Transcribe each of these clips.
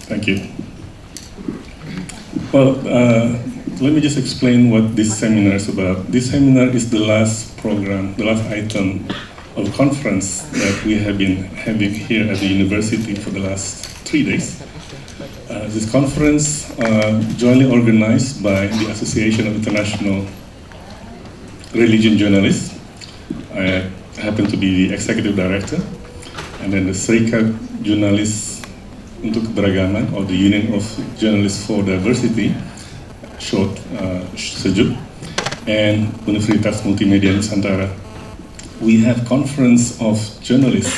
Thank you. Well, let me just explain what this seminar is about. This seminar is the last program, the last item of a conference that we have been having here at the university for the last 3 days. This conference, jointly organized by the Association of International Religion Journalists. I happen to be the executive director, and then the Serikat Jurnalis untuk Keberagaman, or the Union of Journalists for Diversity, short SEJUD, and Universitas Multimedia Nusantara. We have conference of journalists,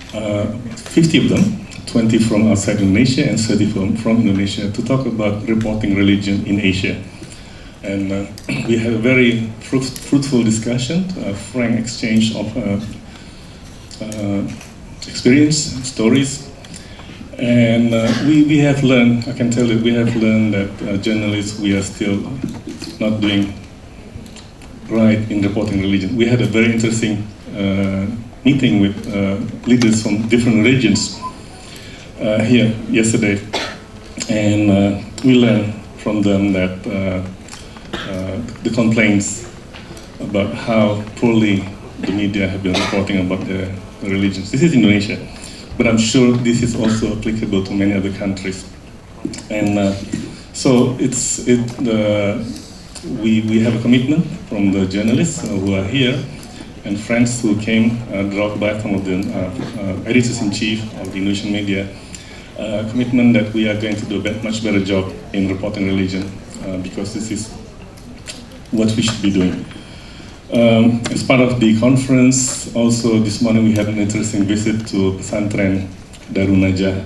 50 of them, 20 from outside Indonesia and 30 from Indonesia, to talk about reporting religion in Asia. And we had a very fruitful discussion, a frank exchange of experience, stories. And we have learned, I can tell you, we have learned that journalists, we are still not doing right in reporting religion. We had a very interesting meeting with leaders from different regions here yesterday. And we learned from them that the complaints about how poorly the media have been reporting about the religions. This is Indonesia, but I'm sure this is also applicable to many other countries. And so we have a commitment from the journalists who are here and friends who came, dropped by, some of the editors-in-chief of the Indonesian media, commitment that we are going to do a much better job in reporting religion, because this is what we should be doing. As part of the conference, also this morning we had an interesting visit to Pesantren Darun Najah,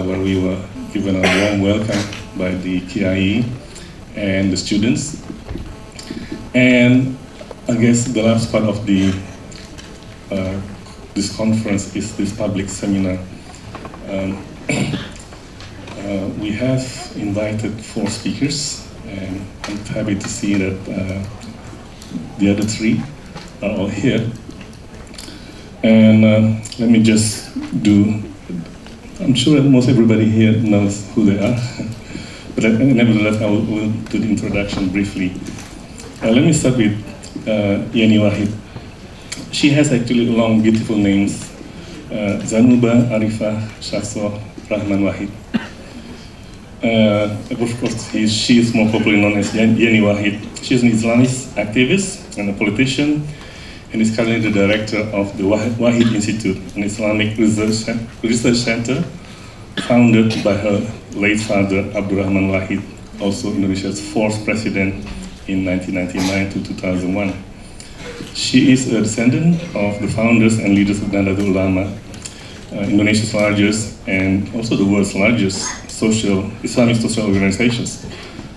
where we were given a warm welcome by the KIE and the students. And I guess the last part of this conference is this public seminar. We have invited 4 speakers, and I'm happy to see that the other 3 are all here. And let me just I'm sure that most everybody here knows who they are, but nevertheless I will do the introduction briefly. Let me start with Yenny Wahid. She has actually long, beautiful names. Zanuba Arifah Shafso Rahman Wahid. Of course, she is more popularly known as Yenny Wahid. She is an Islamist activist and a politician, and is currently the director of the Wahid Institute, an Islamic research center founded by her late father, Abdul Wahid, also Indonesia's 4th president in 1999 to 2001. She is a descendant of the founders and leaders of Nahdlatul Ulema, Indonesia's largest and also the world's largest Islamic social organizations.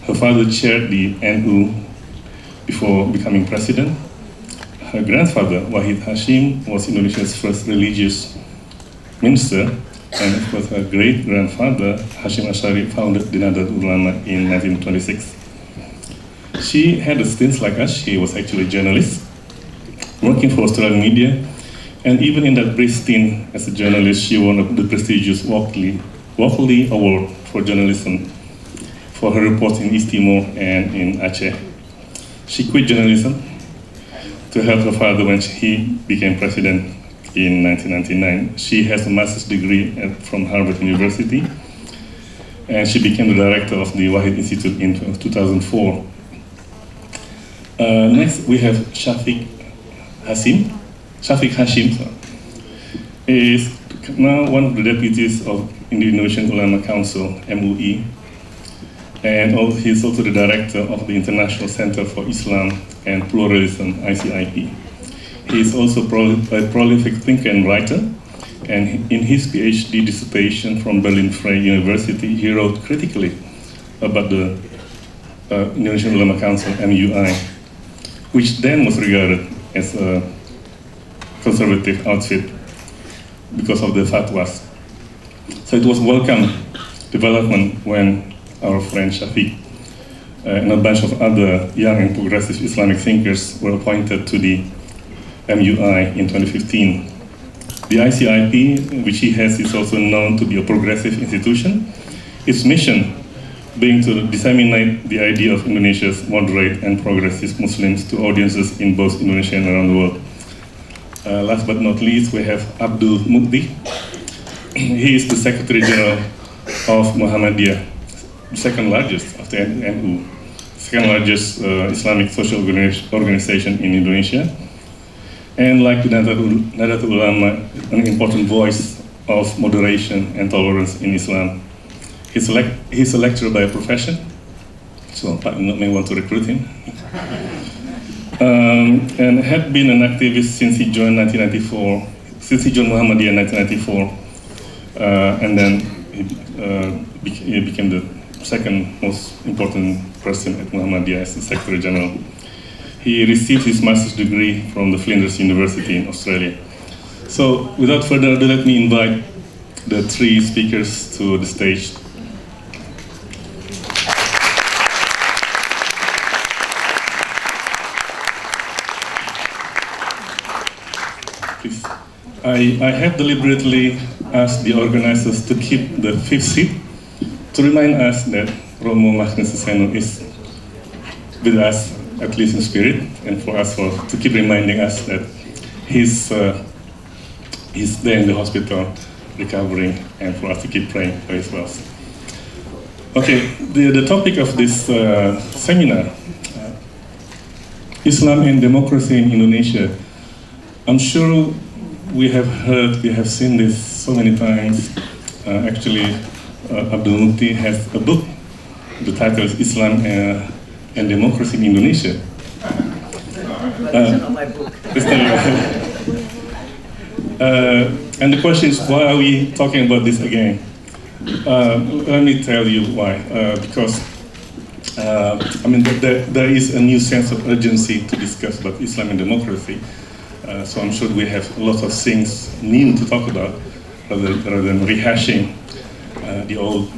Her father chaired the NU before becoming president. Her grandfather, Wahid Hasyim, was Indonesia's first religious minister, and of course her great-grandfather, Hashim Ash'ari, founded the Nahdlatul Ulema in 1926. She had a stint like us. She was actually a journalist, working for Australian media, and even in that brief stint as a journalist, she won the prestigious Walkley Award for journalism for her reports in East Timor and in Aceh. She quit journalism to help her father when he became president in 1999. She has a master's degree from Harvard University, and she became the director of the Wahid Institute in 2004. Next, we have Syafiq Hasyim. Syafiq Hasyim is now one of the deputies of the Indonesian Ulema Council, MUI, and he's also the director of the International Center for Islam and Pluralism, ICIP. He is also a prolific thinker and writer, and in his PhD dissertation from Berlin Freie University, he wrote critically about the Indonesian Ulema Council, MUI, which then was regarded as a conservative outfit because of the fatwas. So it was welcome development when our friend Syafiq and a bunch of other young and progressive Islamic thinkers were appointed to the MUI in 2015. The ICIP, which he has, is also known to be a progressive institution. Its mission being to disseminate the idea of Indonesia's moderate and progressive Muslims to audiences in both Indonesia and around the world. Last but not least, we have Abdul Mu'ti. He is the Secretary General of Muhammadiyah, the second largest after NU, second largest Islamic social organization in Indonesia. And like Nahdlatul Ulama, an important voice of moderation and tolerance in Islam. He's a lecturer by profession, so I may want to recruit him. And had been an activist since he joined Muhammadiyah in 1994, and then he became the second most important person at Muhammadiyah as the Secretary General. He received his master's degree from the Flinders University in Australia. So without further ado, let me invite the three speakers to the stage. Please. I have deliberately asked the organizers to keep the fifth seat to remind us that Romo Magnis Suseno is with us, at least in spirit, and for us to keep reminding us that he's there in the hospital recovering, and for us to keep praying for his wealth. Okay, the topic of this seminar, Islam and Democracy in Indonesia. I'm sure we have seen this so many times. Actually, Abdul Mu'ti has a book. The title is Islam and Democracy in Indonesia. And the question is, why are we talking about this again? Let me tell you why. Because there is a new sense of urgency to discuss about Islam and democracy. So I'm sure we have a lot of things new to talk about rather than rehashing the old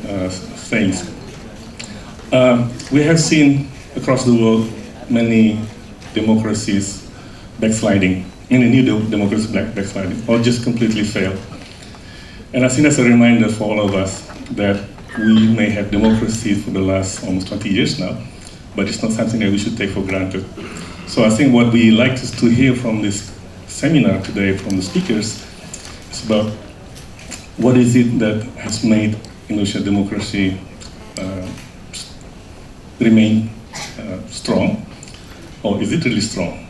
things. We have seen across the world many democracies backsliding, many new democracies backsliding, or just completely fail. And I think that's a reminder for all of us that we may have democracy for the last almost 20 years now, but it's not something that we should take for granted. So I think what we like to hear from this seminar today from the speakers is about what is it that has made Indonesian democracy remain strong, or is it really strong?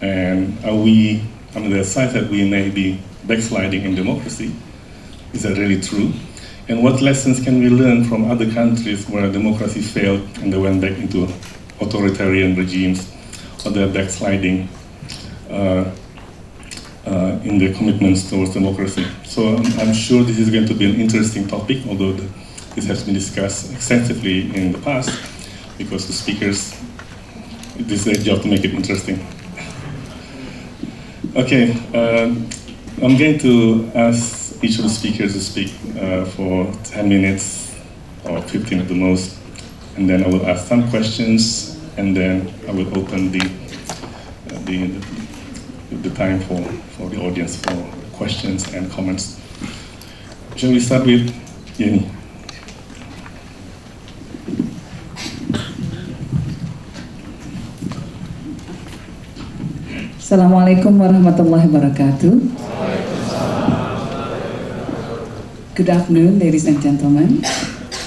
And are we, there are signs that we may be backsliding in democracy. Is that really true? And what lessons can we learn from other countries where democracy failed and they went back into authoritarian regimes, or they're backsliding in their commitments towards democracy? So I'm sure this is going to be an interesting topic, although this has been discussed extensively in the past, because the speakers, this is their job to make it interesting. Okay, I'm going to ask each of the speakers to speak for 10 minutes or 15 at the most, and then I will ask some questions, and then I will open the time for the audience for questions and comments. Shall we start with Yenny? Assalamualaikum warahmatullahi wabarakatuh. Good afternoon, ladies and gentlemen.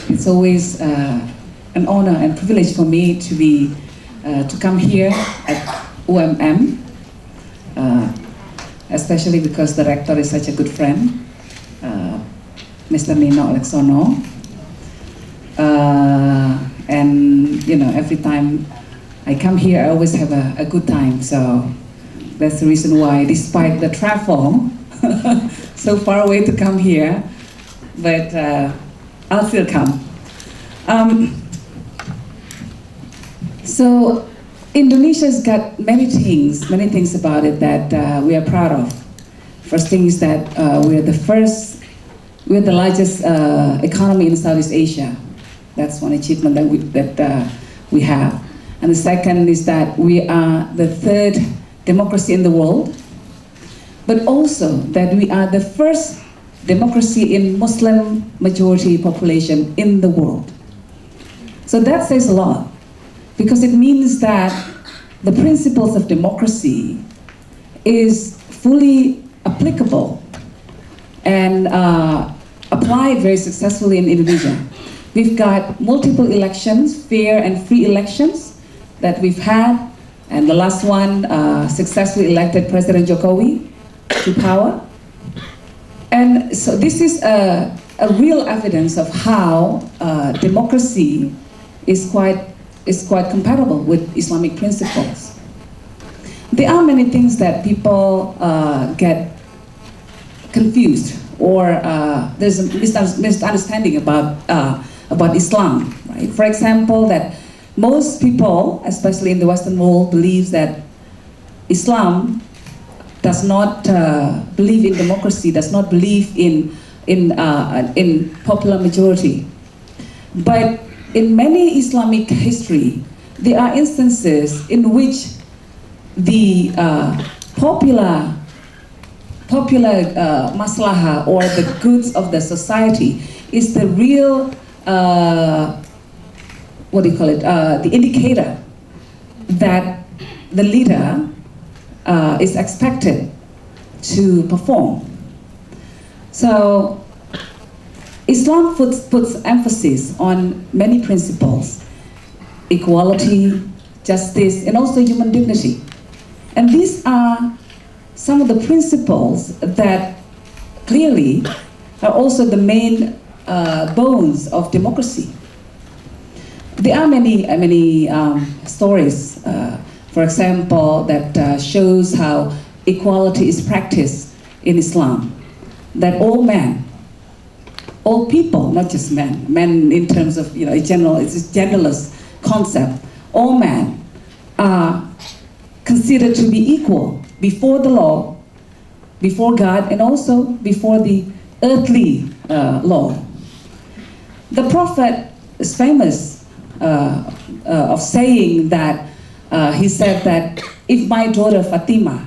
It's always an honor and privilege for me to come here at UMM, especially because the rector is such a good friend, Mr. Nino Alexono. And every time I come here, I always have a good time. So that's the reason why, despite the travel so far away to come here, but I'll still come. So Indonesia's got many things about it that we are proud of. First thing is that we're the largest economy in Southeast Asia. That's one achievement that we have. And the second is that we are the third democracy in the world. but also that we are the first democracy in Muslim majority population in the world. So that says a lot, because it means that the principles of democracy is fully applicable and applied very successfully in Indonesia. We've got multiple elections, fair and free elections that we've had, and the last one successfully elected President Jokowi to power. And so this is a real evidence of how democracy is quite compatible with Islamic principles. There are many things that people get confused, or there's a misunderstanding about Islam, right? For example, that most people, especially in the Western world, believes that Islam does not believe in democracy, does not believe in popular majority. But in many Islamic history, there are instances in which the popular maslahah, or the goods of the society, is the real the indicator that the leader is expected to perform. So Islam puts emphasis on many principles: equality, justice, and also human dignity. And these are some of the principles that clearly are also the main bones of democracy. There are many stories, for example, that shows how equality is practiced in Islam. That all men, all people, not just men in terms of it's a genderless concept. All men are considered to be equal before the law, before God, and also before the earthly law. The Prophet is famous of saying that he said that if my daughter Fatima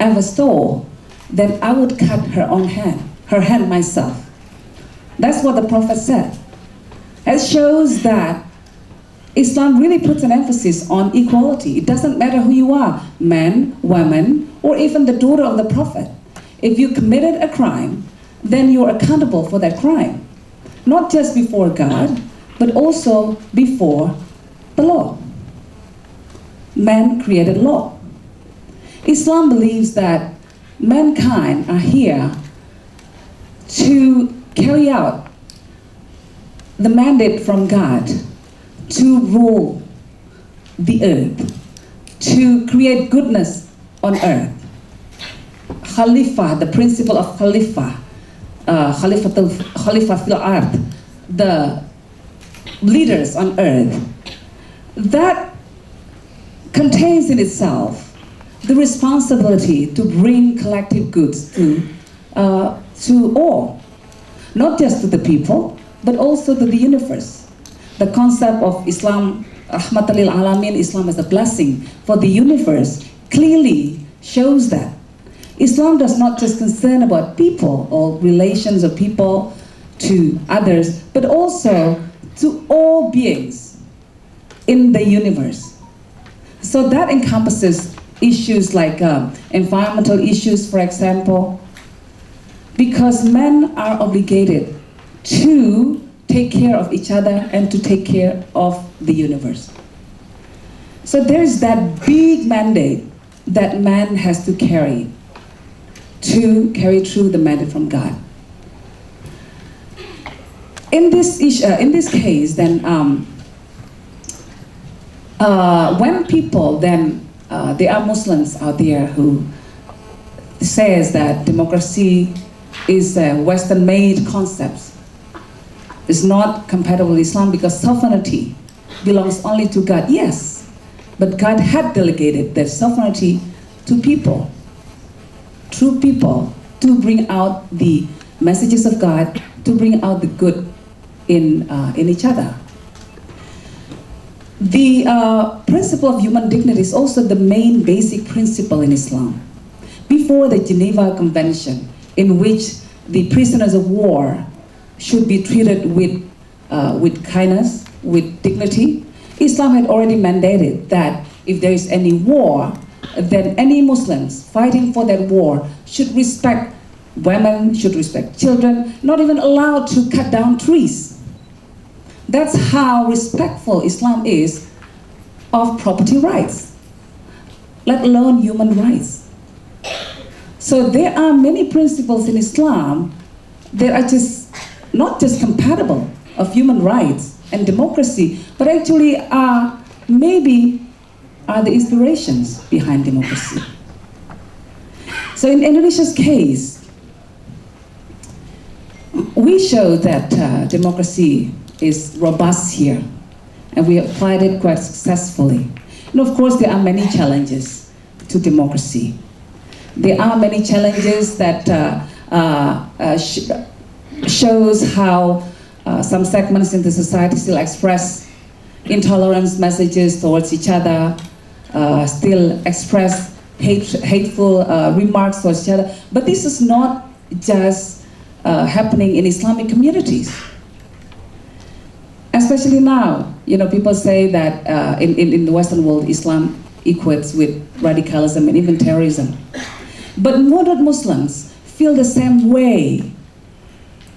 ever stole, then I would cut her hand myself. That's what the Prophet said. It shows that Islam really puts an emphasis on equality. It doesn't matter who you are, man, woman, or even the daughter of the Prophet. If you committed a crime, then you're accountable for that crime. Not just before God, but also before the law. Man created law. Islam believes that mankind are here to carry out the mandate from God to rule the earth, to create goodness on earth. Khalifah, the principle of Khalifah, Khalifah fil ard, the leaders on earth, that contains in itself the responsibility to bring collective goods to all, not just to the people, but also to the universe. The concept of Islam, rahmatan lil alamin, Islam as a blessing for the universe, clearly shows that. Islam does not just concern about people or relations of people to others, but also to all beings in the universe. So that encompasses issues like environmental issues, for example, because men are obligated to take care of each other and to take care of the universe. So there's that big mandate that man has to carry through the mandate from God. In this case, then, when people then, there are Muslims out there who says that democracy is a Western-made concept. It's not compatible with Islam because sovereignty belongs only to God. Yes, but God had delegated that sovereignty to people, through people, to bring out the messages of God, to bring out the good in each other. The principle of human dignity is also the main basic principle in Islam. before the Geneva Convention, in which the prisoners of war should be treated with kindness, with dignity, Islam had already mandated that if there is any war, then any Muslims fighting for that war should respect women, should respect children, not even allowed to cut down trees. That's how respectful Islam is of property rights, let alone human rights. So there are many principles in Islam that are just not just compatible of human rights and democracy, but actually are maybe are the inspirations behind democracy. So in Indonesia's case, we show that democracy is robust here, and we applied it quite successfully. And of course, there are many challenges to democracy. There are many challenges that shows how some segments in the society still express intolerance messages towards each other, still express hateful remarks towards each other. But this is not just happening in Islamic communities. Especially now, people say that in the Western world, Islam equates with radicalism and even terrorism. But moderate Muslims feel the same way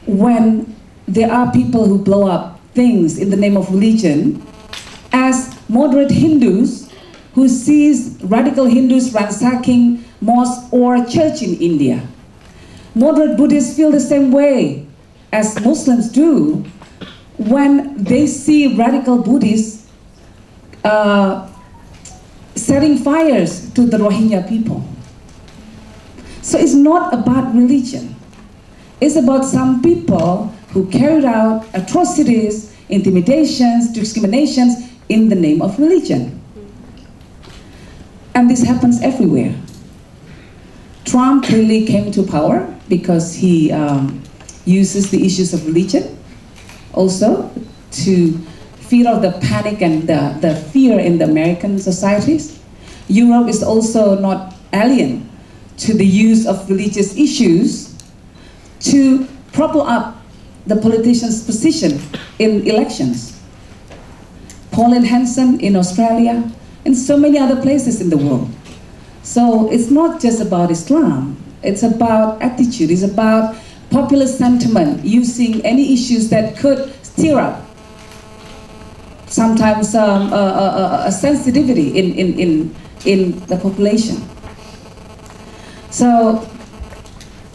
when there are people who blow up things in the name of religion, as moderate Hindus who sees radical Hindus ransacking mosque or church in India. Moderate Buddhists feel the same way as Muslims do when they see radical Buddhists setting fires to the Rohingya people. So it's not about religion. It's about some people who carried out atrocities, intimidations, discriminations in the name of religion. And this happens everywhere. Trump clearly came to power because he uses the issues of religion also to feed off the panic and the fear in the American societies. Europe is also not alien to the use of religious issues to prop up the politician's position in elections. Pauline Hanson in Australia, and so many other places in the world. So it's not just about Islam, it's about attitude, it's about popular sentiment, using any issues that could stir up sometimes a sensitivity in the population. So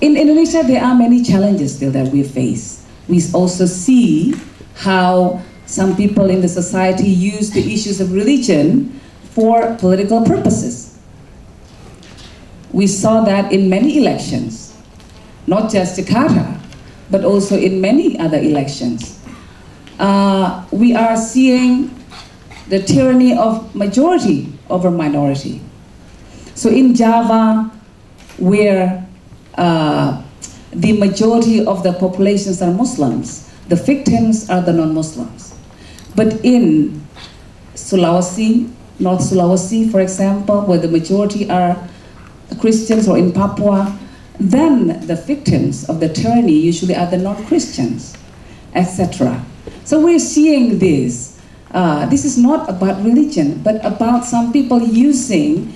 in Indonesia, there are many challenges still that we face. We also see how some people in the society use the issues of religion for political purposes. We saw that in many elections, not just Jakarta, but also in many other elections. We are seeing the tyranny of majority over minority. So in Java, where the majority of the populations are Muslims, the victims are the non-Muslims. But in Sulawesi, North Sulawesi, for example, where the majority are Christians, or in Papua, then the victims of the tyranny usually are the non-Christians, etc. So we're seeing this. This is not about religion, but about some people using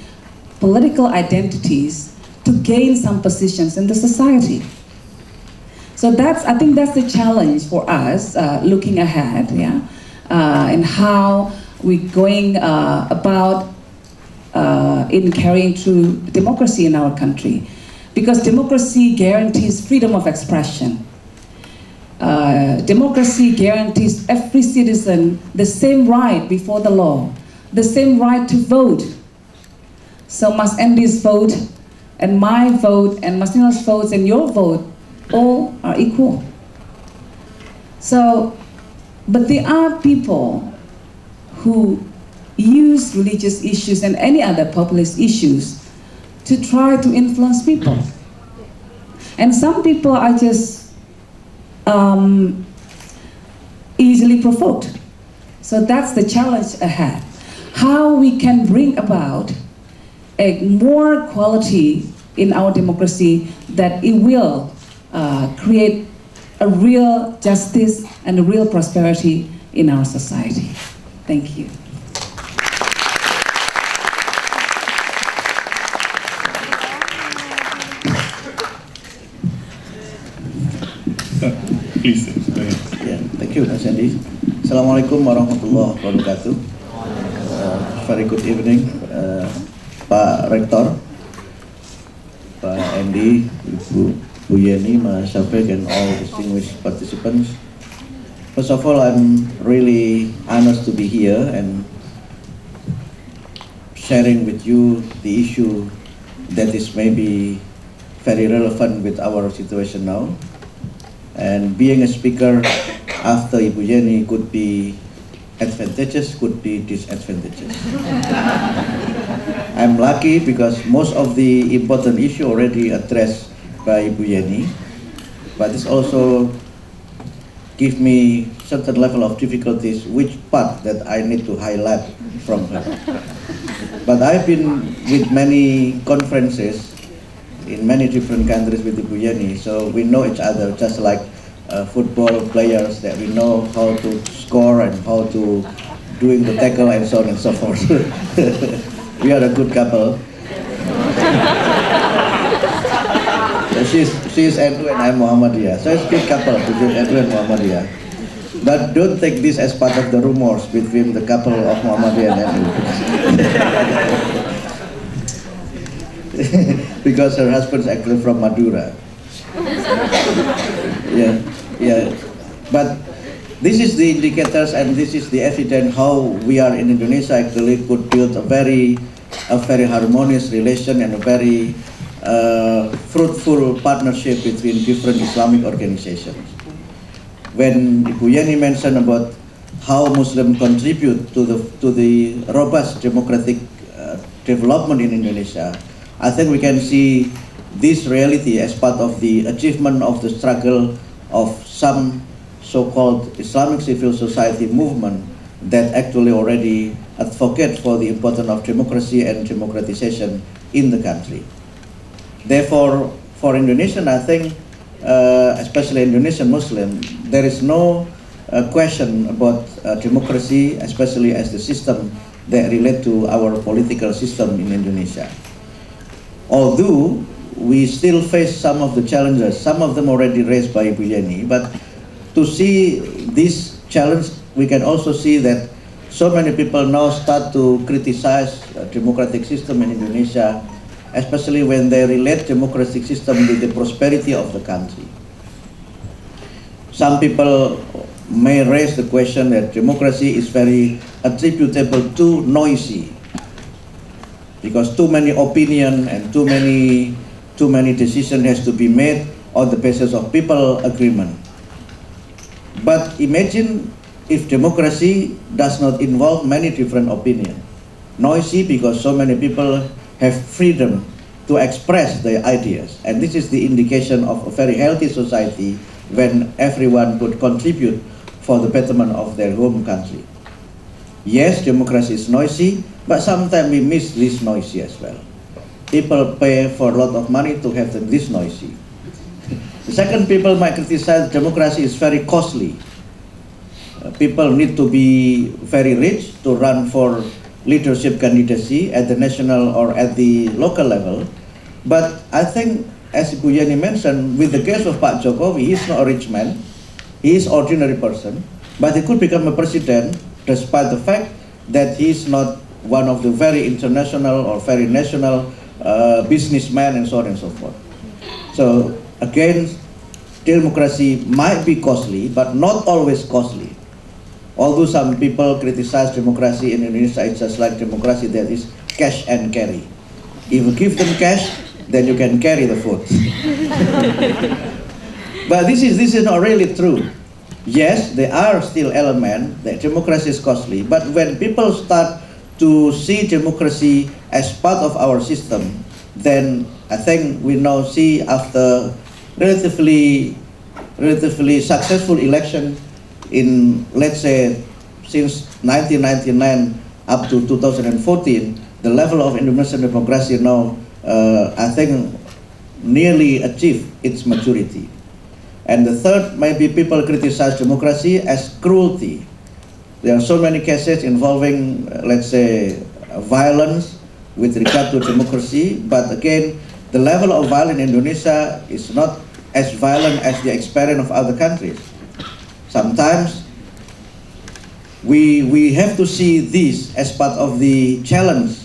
political identities to gain some positions in the society. So I think that's the challenge for us looking ahead, and how we're going about in carrying through democracy in our country. Because democracy guarantees freedom of expression. Democracy guarantees every citizen the same right before the law, the same right to vote. So must Endy's vote, and my vote, and Masnina's votes, and your vote, all are equal. So, but there are people who use religious issues and any other populist issues to try to influence people. And some people are just easily provoked. So that's the challenge ahead. How we can bring about a more quality in our democracy that it will create a real justice and a real prosperity in our society. Thank you. Please, go ahead. Yeah, thank you, Mas Endy. Assalamualaikum warahmatullahi wabarakatuh. Very good evening, Pak Rektor, Pak Endy, Bu Yenny, Mas Syafiq, and all distinguished participants. First of all, I'm really honored to be here and sharing with you the issue that is maybe very relevant with our situation now. And being a speaker after Ibu Yenny could be advantageous, could be disadvantageous. I'm lucky because most of the important issue already addressed by Ibu Yenny, but this also give me certain level of difficulties which part that I need to highlight from her. But I've been with many conferences in many different countries with Ibu Yenny, so we know each other just like football players, that we know how to score and how to doing the tackle and so on and so forth. We are a good couple. She's NU and I'm Muhammadiyah, so it's a good couple between NU and Muhammadiyah. But don't take this as part of the rumors between the couple of Muhammadiyah and NU. Because her husband's actually from Madura. Yeah. But this is the indicators and this is the evidence how we are in Indonesia actually could build a very harmonious relation and a very fruitful partnership between different Islamic organizations. When Ibu Yenny mentioned about how Muslims contribute to the robust democratic development in Indonesia, I think we can see this reality as part of the achievement of the struggle of some so-called Islamic civil society movement that actually already advocate for the importance of democracy and democratization in the country. Therefore, for Indonesian, I think, especially Indonesian Muslim, there is no question about democracy, especially as the system that relate to our political system in Indonesia. Although we still face some of the challenges, some of them already raised by Ibu Yenny, but to see this challenge, we can also see that so many people now start to criticize democratic system in Indonesia, especially when they relate democratic system with the prosperity of the country. Some people may raise the question that democracy is very attributable to noisy, because too many opinion and too many decision has to be made on the basis of people agreement. But imagine if democracy does not involve many different opinion. Noisy because so many people have freedom to express their ideas, and this is the indication of a very healthy society when everyone could contribute for the betterment of their home country. Yes, democracy is noisy, but sometimes we miss this noisy as well. People pay for a lot of money to have this noisy. The second, people might criticize democracy is very costly. People need to be very rich to run for leadership candidacy at the national or at the local level. But I think, as Ibu Yenny mentioned, with the case of Pak Jokowi, he is not a rich man. He is ordinary person, but he could become a president despite the fact that he is not one of the very international or very national businessmen and so on and so forth. So again, democracy might be costly, but not always costly. Although some people criticize democracy in Indonesia, it's just like democracy that is cash and carry. If you give them cash, then you can carry the food. But this is not really true. Yes, there are still elements that democracy is costly, but when people start to see democracy as part of our system, then I think we now see after relatively successful election in, let's say, since 1999 up to 2014, the level of Indonesian democracy now, I think, nearly achieved its maturity. And the third, maybe people criticize democracy as cruelty. There are so many cases involving, let's say, violence with regard to democracy, but again, the level of violence in Indonesia is not as violent as the experience of other countries. Sometimes we have to see this as part of the challenge,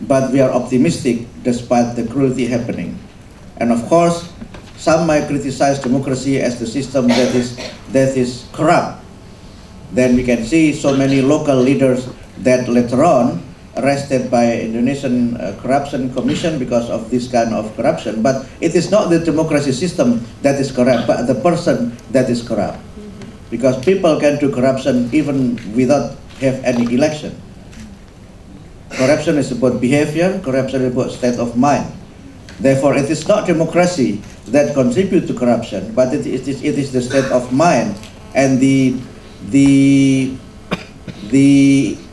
but we are optimistic despite the cruelty happening. And of course, some might criticize democracy as the system that is corrupt. Then we can see so many local leaders that later on arrested by Indonesian Corruption Commission because of this kind of corruption. But it is not the democracy system that is corrupt, but the person that is corrupt. Because people can do corruption even without have any election. Corruption is about behavior, corruption is about state of mind. Therefore, it is not democracy that contributes to corruption, but it is the state of mind and the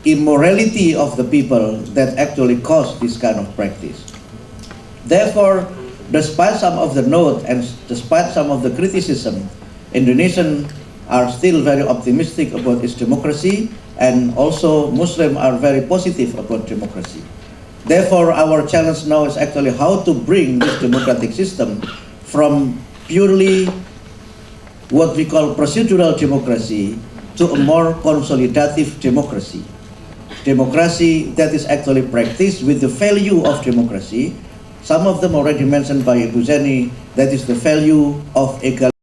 immorality of the people that actually cause this kind of practice. Therefore, despite some of the note and despite some of the criticism, Indonesians are still very optimistic about its democracy, and also Muslims are very positive about democracy. Therefore, our challenge now is actually how to bring this democratic system from purely what we call procedural democracy to a more consolidative democracy. Democracy that is actually practiced with the value of democracy. Some of them already mentioned by Ibu Yenny, that is the value of equality.